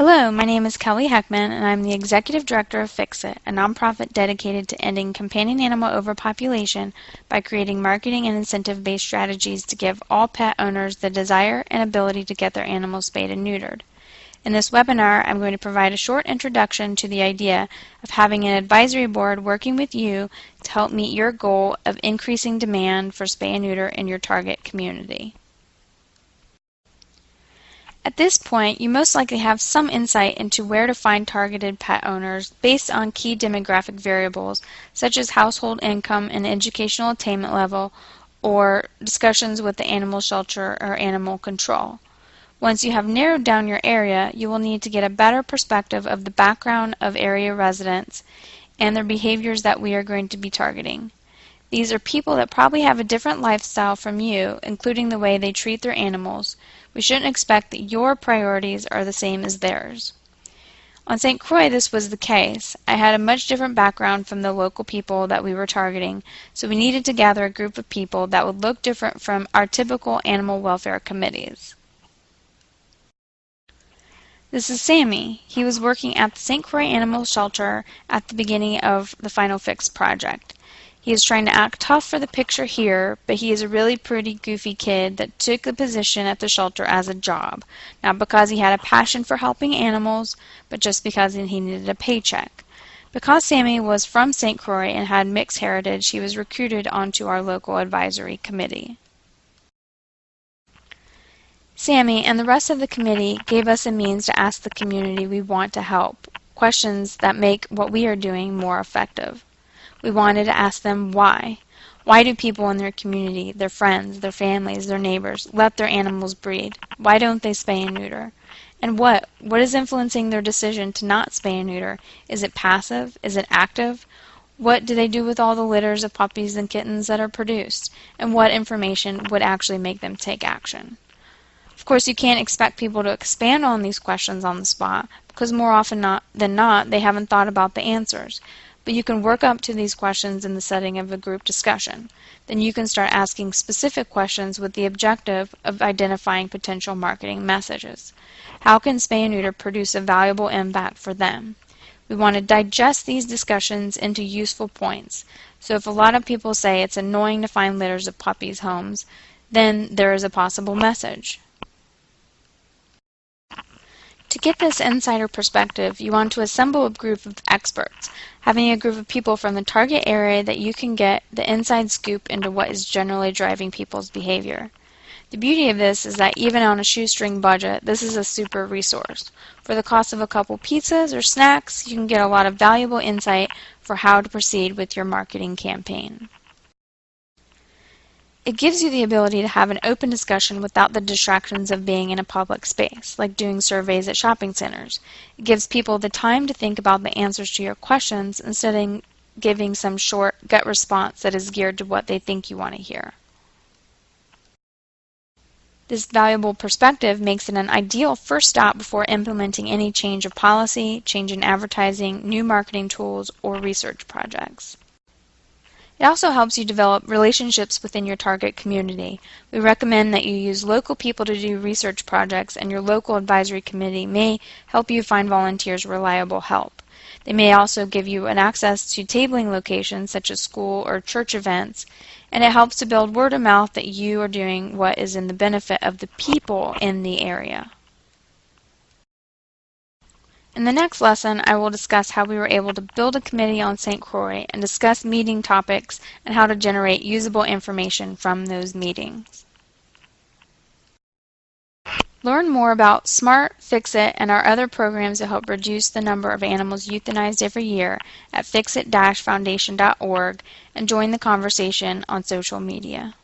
Hello, my name is Kelly Heckman, and I'm the Executive Director of FiXiT, a nonprofit dedicated to ending companion animal overpopulation by creating marketing and incentive-based strategies to give all pet owners the desire and ability to get their animals spayed and neutered. In this webinar, I'm going to provide a short introduction to the idea of having an advisory board working with you to help meet your goal of increasing demand for spay and neuter in your target community. At this point, you most likely have some insight into where to find targeted pet owners based on key demographic variables such as household income and educational attainment level, or discussions with the animal shelter or animal control. Once you have narrowed down your area, you will need to get a better perspective of the background of area residents and their behaviors that we are going to be targeting. These are people that probably have a different lifestyle from you, including the way they treat their animals. We shouldn't expect that your priorities are the same as theirs. On St. Croix, this was the case. I had a much different background from the local people that we were targeting, so we needed to gather a group of people that would look different from our typical animal welfare committees. This is Sammy. He was working at the St. Croix Animal Shelter at the beginning of the Final Fix project. He is trying to act tough for the picture here, but he is a really pretty goofy kid that took the position at the shelter as a job, not because he had a passion for helping animals, but just because he needed a paycheck. Because Sammy was from St. Croix and had mixed heritage, he was recruited onto our local advisory committee. Sammy and the rest of the committee gave us a means to ask the community we want to help, questions that make what we are doing more effective. We wanted to ask them why. Why do people in their community, their friends, their families, their neighbors, let their animals breed? Why don't they spay and neuter? And what is influencing their decision to not spay and neuter? Is it passive? Is it active? What do they do with all the litters of puppies and kittens that are produced? And what information would actually make them take action? Of course, you can't expect people to expand on these questions on the spot, because more often than not, they haven't thought about the answers. But you can work up to these questions in the setting of a group discussion. Then you can start asking specific questions with the objective of identifying potential marketing messages. How can spay and neuter produce a valuable impact for them? We want to digest these discussions into useful points. So if a lot of people say it's annoying to find litters of puppies' homes, then there is a possible message. To get this insider perspective, you want to assemble a group of experts, having a group of people from the target area that you can get the inside scoop into what is generally driving people's behavior. The beauty of this is that even on a shoestring budget, this is a super resource. For the cost of a couple pizzas or snacks, you can get a lot of valuable insight for how to proceed with your marketing campaign. It gives you the ability to have an open discussion without the distractions of being in a public space, like doing surveys at shopping centers. It gives people the time to think about the answers to your questions instead of giving some short gut response that is geared to what they think you want to hear. This valuable perspective makes it an ideal first stop before implementing any change of policy, change in advertising, new marketing tools, or research projects. It also helps you develop relationships within your target community. We recommend that you use local people to do research projects, and your local advisory committee may help you find volunteers reliable help. They may also give you an access to tabling locations such as school or church events, and it helps to build word of mouth that you are doing what is in the benefit of the people in the area. In the next lesson, I will discuss how we were able to build a committee on St. Croix and discuss meeting topics and how to generate usable information from those meetings. Learn more about SMART, FiXiT, and our other programs to help reduce the number of animals euthanized every year at fixit-foundation.org and join the conversation on social media.